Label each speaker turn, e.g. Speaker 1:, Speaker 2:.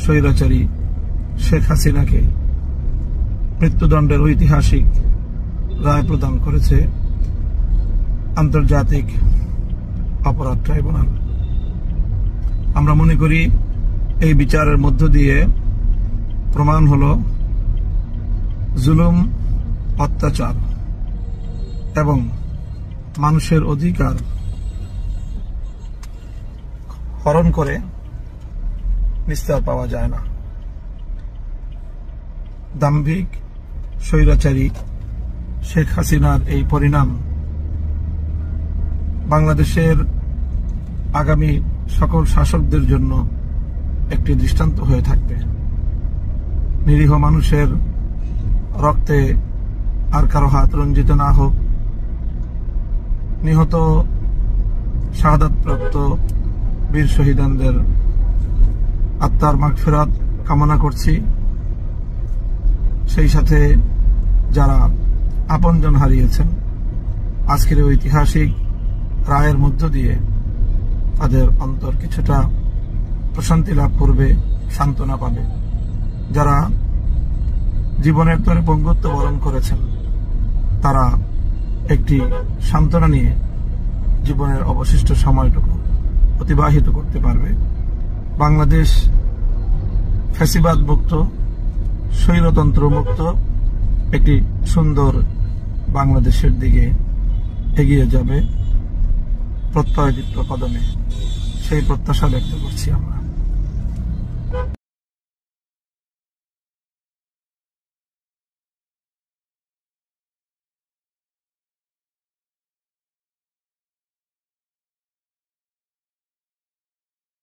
Speaker 1: স্বৈরাচারী শেখ হাসিনাকে মৃত্যুদণ্ডের ঐতিহাসিক রায় প্রদান করেছে আন্তর্জাতিক অপরাধ ট্রাইব্যুনাল। আমরা মনে করি এই বিচারের মধ্য দিয়ে প্রমাণ হল জুলুম, অত্যাচার এবং মানুষের অধিকার হরণ করে নিস্তার পাওয়া যায় না। দাম্ভিক স্বৈরাচারী শেখ হাসিনার এই পরিণাম বাংলাদেশের আগামী সকল শাসকদের জন্য একটি দৃষ্টান্ত হয়ে থাকবে। নিরীহ মানুষের রক্তে আর কারো হাত রঞ্জিত না হোক। নিহত শাহাদাতপ্রাপ্ত বীর শহীদদের আত্মার মাগফিরাত কামনা করছি। সেই সাথে যারা আপনজন হারিয়েছেন, আজকের ঐতিহাসিক রায়ের মধ্য দিয়ে তাদের অন্তর কিছুটা প্রশান্তি লাভ করবে, সান্ত্বনা পাবে। যারা জীবনের তরে পঙ্গুত্ব বরণ করেছেন, তারা একটি সান্ত্বনা নিয়ে জীবনের অবশিষ্ট সময়টুকু অতিবাহিত করতে পারবে। বাংলাদেশ ফ্যাসিবাদ মুক্ত, স্বৈরতন্ত্র মুক্ত একটি সুন্দর বাংলাদেশের দিকে এগিয়ে যাবে প্রত্যয়দীপ্ত কদমে। সেই প্রত্যাশা ব্যক্ত করছি আমরা।